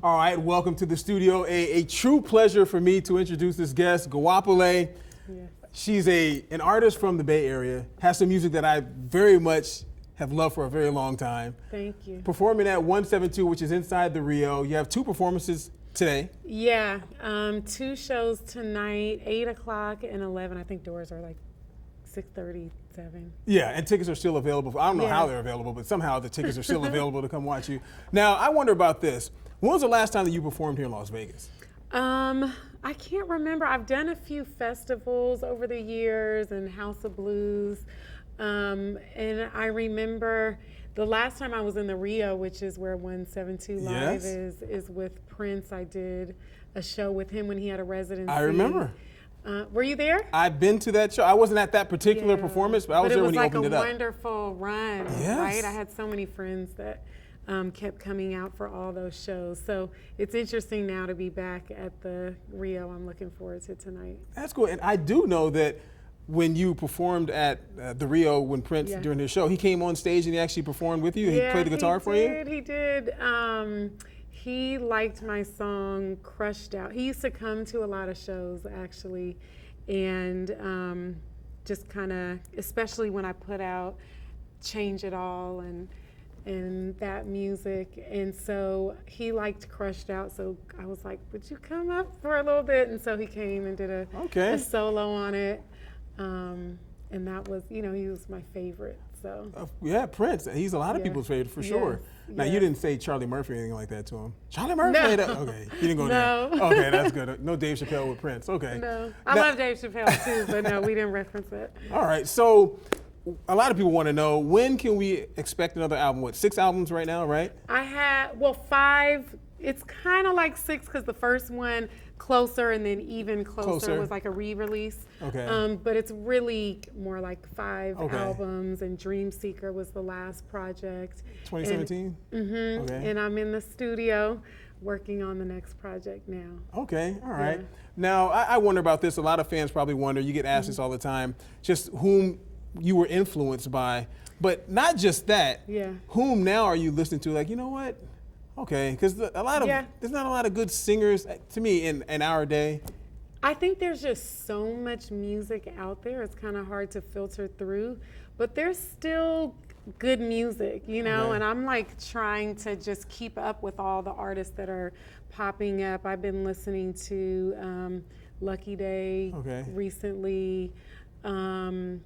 All right, welcome to the studio. A true pleasure for me to introduce this guest, Goapele. Yes. She's an artist from the Bay Area, has some music that I very much have loved for a very long time. Thank you. Performing at 172, which is inside the Rio. You have two performances today. Yeah, two shows tonight, 8 o'clock and 11. I think doors are like 6:30, 7. Yeah, and tickets are still available. I don't know Yeah. how they're available, but somehow the tickets are still available to come watch you. Now, I wonder about this. When was the last time that you performed here in Las Vegas? I can't remember. I've done a few festivals over the years and House of Blues. And I remember the last time I was in the Rio, which is where 172 Live Yes. is with Prince. I did a show with him when he had a residency. I remember. Were you there? I've been to that show. I wasn't at that particular Yeah. performance, but I was there when he opened it It was up. like a wonderful run, Yes. right? I had so many friends that kept coming out for all those shows. So it's interesting now to be back at the Rio. I'm looking forward to tonight. That's cool. And I do know that when you performed at the Rio when Prince, Yeah. during his show, he came on stage and he actually performed with you. He played the guitar for you. He did. He liked my song Crushed Out. He used to come to a lot of shows actually, and just kind of, especially when I put out Change It All and that music, and so he liked Crushed Out, so I was like, would you come up for a little bit? And so he came and did a solo on it, and that was, he was my favorite, so. Yeah, Prince. He's a lot of Yeah. people's favorite for Yes. sure. Now, you Yes. didn't say Charlie Murphy or anything like that to him. Charlie Murphy No. played that? Okay, you didn't go No. there. Okay, that's good. No Dave Chappelle with Prince. Okay. No, I Now- love Dave Chappelle too, but no, we didn't reference it. All right, so a lot of people want to know, when can we expect another album? What, 6 albums right now, right? I had, 5. It's kind of like 6 because the first one, Closer, and then Even Closer was like a re-release. Okay. But it's really more like 5 Okay. albums, and Dream Seeker was the last project. 2017? Okay. And I'm in the studio working on the next project now. Okay, all right. Yeah. Now, I wonder about this. A lot of fans probably wonder, you get asked this all the time, just whom you were influenced by. But not just that. Yeah. Whom now are you listening to? Like, you know what? Okay, because there's not a lot of good singers, to me, in our day. I think there's just so much music out there. It's kind of hard to filter through, but there's still good music, Okay. and I'm like trying to just keep up with all the artists that are popping up. I've been listening to Lucky Day recently. I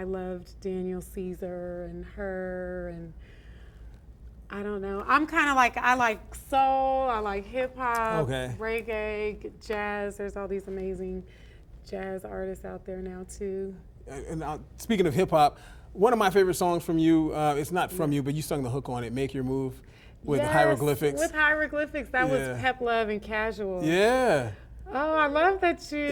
loved Daniel Caesar and her, and I don't know. I'm kind of like, I like soul, I like hip hop, reggae, jazz. There's all these amazing jazz artists out there now too. And speaking of hip hop, one of my favorite songs from you, it's not from you, but you sung the hook on it, Make Your Move, with Hieroglyphics. With Hieroglyphics. That was Pep Love and Casual. Yeah. Oh, I love that you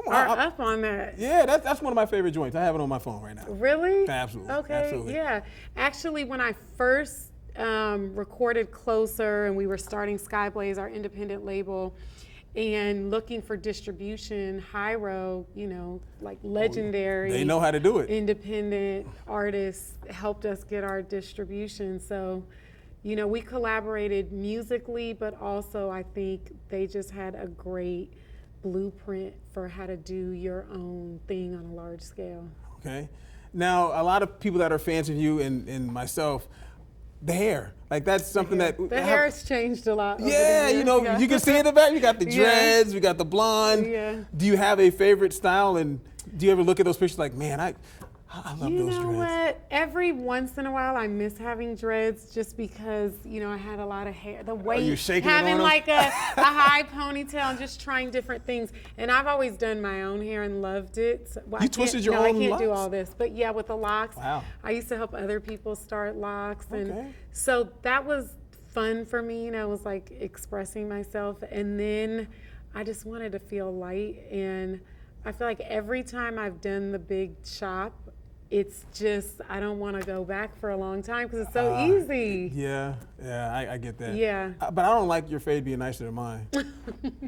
are up on that. Yeah, that's one of my favorite joints. I have it on my phone right now. Really? Absolutely. Okay, Absolutely. Yeah. Actually, when I first recorded Closer and we were starting Skyblaze, our independent label, and looking for distribution, Hyro, like legendary. They know how to do it. Independent artists helped us get our distribution. So, we collaborated musically, but also I think they just had a great blueprint for how to do your own thing on a large scale. Okay. Now, a lot of people that are fans of you and myself, the hair, like that's something that the hair has changed a lot. Yeah, you can see it in the back. You got the dreads, we got the blonde. Yeah. Do you have a favorite style, and do you ever look at those pictures like, man, I love those dreads? You know what? Every once in a while, I miss having dreads just because, I had a lot of hair. The weight, you shaking it having on 'em? like a high ponytail and just trying different things. And I've always done my own hair and loved it. So, You twisted your own own I can't do locks? all this. But yeah, with the locks, Wow. I used to help other people start locks. And Okay. so that was fun for me. It was like expressing myself. And then I just wanted to feel light. And I feel like every time I've done the big chop, it's just, I don't want to go back for a long time because it's so easy. Yeah, I get that. Yeah. But I don't like your fade being nicer than mine. I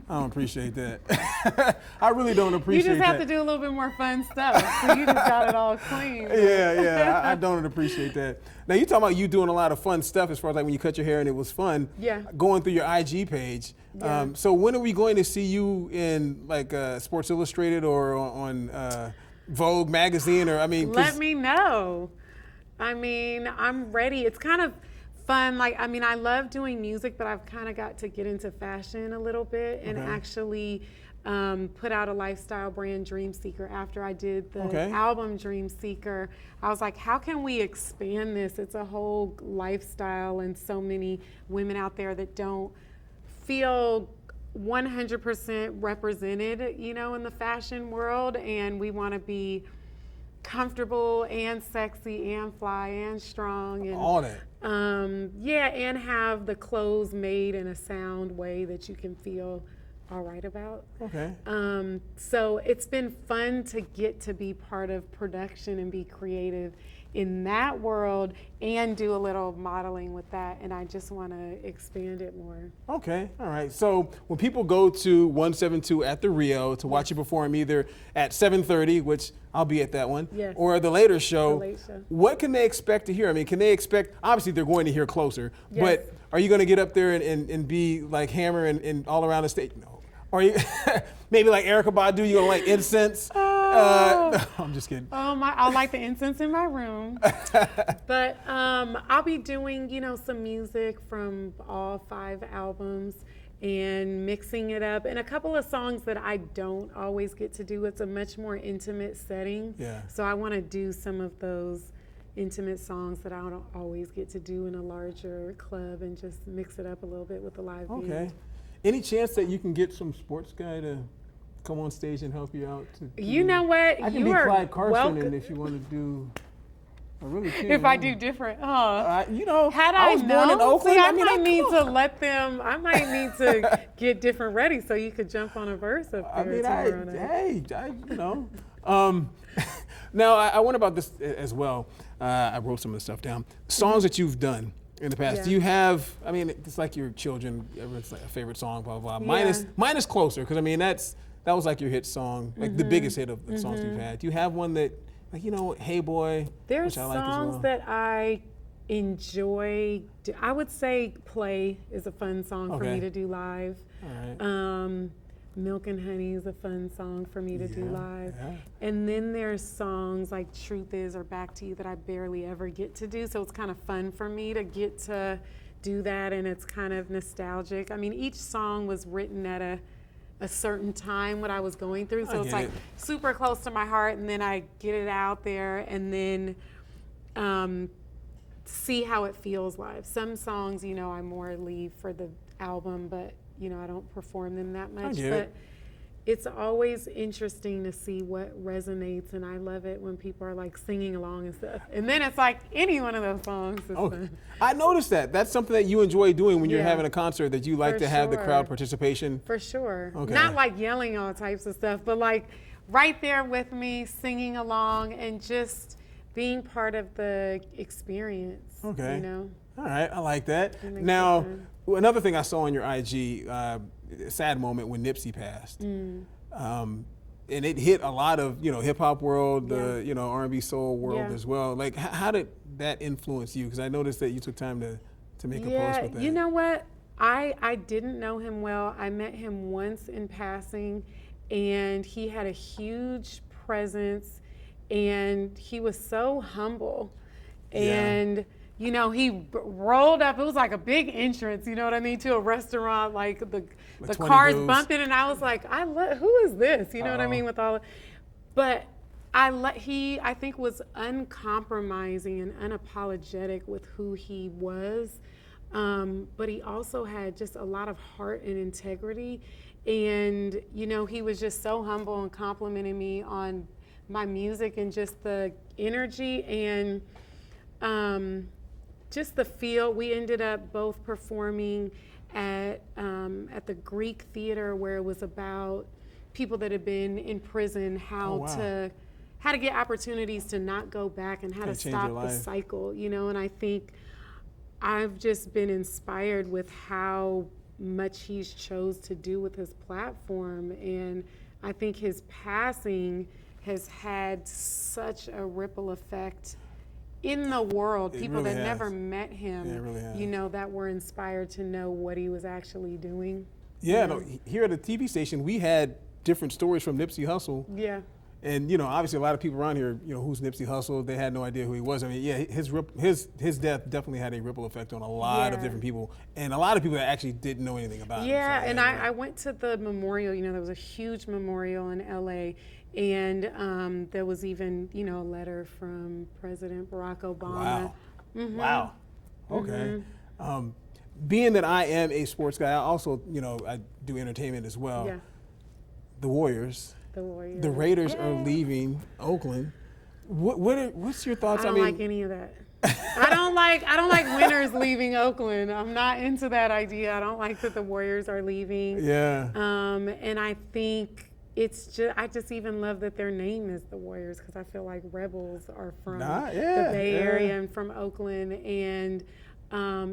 don't appreciate that. I really don't appreciate that. You just have to do a little bit more fun stuff. So you just got it all clean. Yeah, I don't appreciate that. Now, you talking about you doing a lot of fun stuff as far as like when you cut your hair and it was fun. Yeah. Going through your IG page. Yeah. So when are we going to see you in like Sports Illustrated or on Vogue magazine? Or I mean, let me know. I mean, I'm ready. It's kind of fun. Like, I mean, I love doing music, but I've kind of got to get into fashion a little bit and actually put out a lifestyle brand, Dream Seeker. After I did the album Dream Seeker, I was like, how can we expand this? It's a whole lifestyle, and so many women out there that don't feel 100% represented, you know, in the fashion world, and we want to be comfortable and sexy and fly and strong and all that. Yeah, and have the clothes made in a sound way that you can feel all right about. Okay. So it's been fun to get to be part of production and be creative in that world and do a little modeling with that, and I just want to expand it more. Okay, all right. So when people go to 172 at the Rio to watch you perform either at 7:30, which I'll be at that one, or the later show, what can they expect to hear? I mean, can they expect, obviously they're going to hear Closer, but are you going to get up there and be like Hammer and all around the stage? No. Or you maybe like Erykah Badu, you gonna like incense? I'm just kidding. I'll light the incense in my room. But I'll be doing, you know, some music from all 5 albums and mixing it up. And a couple of songs that I don't always get to do. It's a much more intimate setting. Yeah. So I want to do some of those intimate songs that I don't always get to do in a larger club and just mix it up a little bit with the live band. Okay. Any chance that you can get some sports guy to come on stage and help you out? You know what? I can be Clyde Carson, and if you want to do, I really can. If I do different, you know, had I was born in Oakland. See, I might need to let them. I might need to get different ready so you could jump on a verse up there tomorrow night. You know. Now I wonder about this as well. I wrote some of the stuff down. Songs that you've done in the past. Do you have, I mean, it's like your children, everyone's like a favorite song, blah, blah, blah. Mine is Closer, because I mean, that was like your hit song, like the biggest hit of the songs you've had. Do you have one that, like, you know, Hey Boy, There's which I like as well? songs that I enjoy. I would say Play is a fun song for me to do live. All right. Milk and Honey is a fun song for me to do live. Yeah. And then there's songs like Truth Is or Back to You that I barely ever get to do. So it's kind of fun for me to get to do that, and it's kind of nostalgic. I mean, each song was written at a certain time what I was going through. So it's like super close to my heart, and then I get it out there and then see how it feels live. Some songs, you know, I more leave for the album, but you know, I don't perform them that much, but it's always interesting to see what resonates, and I love it when people are like singing along and stuff. And then it's like any one of those songs is fun. I noticed that. That's something that you enjoy doing when you're having a concert, that you like to have the crowd participation. For sure. Okay. Not like yelling all types of stuff, but like right there with me, singing along and just being part of the experience. Okay. You know? All right, I like that. Now, another thing I saw on your IG, a sad moment when Nipsey passed. And it hit a lot of, you know, hip hop world, the, you know, R&B soul world as well. Like, how did that influence you? Because I noticed that you took time to make a post with that. You know what? I didn't know him well. I met him once in passing, and he had a huge presence, and he was so humble. And you know, he rolled up. It was like a big entrance, you know what I mean, to a restaurant. Like the cars bumping, and I was like, who is this? You know what I mean, with all. But he, I think, was uncompromising and unapologetic with who he was. But he also had just a lot of heart and integrity, and you know, he was just so humble and complimenting me on my music and just the energy and. Just the feel. We ended up both performing at the Greek theater, where it was about people that had been in prison, how how to get opportunities to not go back and how to stop the cycle, you know. And I think I've just been inspired with how much he's chose to do with his platform, and I think his passing has had such a ripple effect in the world. People that never met him, you know, that were inspired to know what he was actually doing. Yeah, no, here at the TV station, we had different stories from Nipsey Hussle. Yeah. And, you know, obviously a lot of people around here, you know, who's Nipsey Hussle, they had no idea who he was. I mean, yeah, his death definitely had a ripple effect on a lot of different people, and a lot of people that actually didn't know anything about him. Yeah, so, and I went to the memorial. You know, there was a huge memorial in LA, and there was even, you know, a letter from President Barack Obama. Wow. Mm-hmm. Wow. Okay. Mm-hmm. Being that I am a sports guy, I also, you know, I do entertainment as well. Yeah. The Warriors. The Raiders are leaving Oakland. What's your thoughts? I don't like any of that. I don't like winners leaving Oakland. I'm not into that idea. I don't like that the Warriors are leaving. Yeah. And I think I just even love that their name is the Warriors, because I feel like Rebels are from the Bay Area and from Oakland, and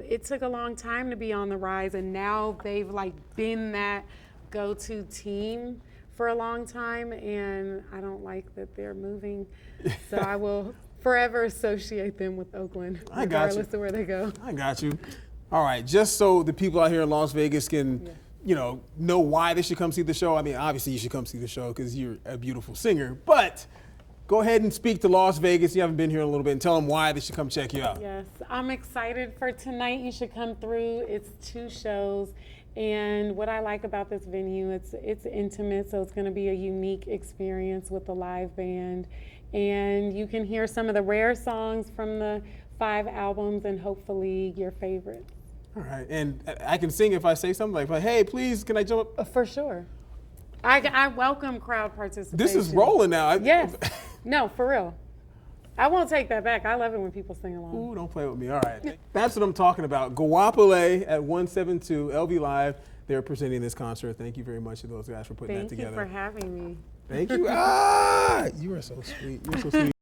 it took a long time to be on the rise, and now they've like been that go-to team for a long time, and I don't like that they're moving. So I will forever associate them with Oakland, regardless of where they go. I got you. All right, just so the people out here in Las Vegas can, you know why they should come see the show. I mean, obviously you should come see the show because you're a beautiful singer, but go ahead and speak to Las Vegas. You haven't been here in a little bit, and tell them why they should come check you out. Yes, I'm excited for tonight. You should come through. It's 2 shows. And what I like about this venue, it's intimate, so it's going to be a unique experience with the live band. And you can hear some of the rare songs from the 5 albums, and hopefully your favorites. All right, and I can sing if I say something like, hey, please, can I jump up? For sure. I welcome crowd participation. This is rolling now. Yes. No, for real. I won't take that back. I love it when people sing along. Ooh, don't play with me. All right. That's what I'm talking about. Goapele at 172 LV Live. They're presenting this concert. Thank you very much to those guys for putting that together. Thank you for having me. Thank you. You are so sweet. You're so sweet.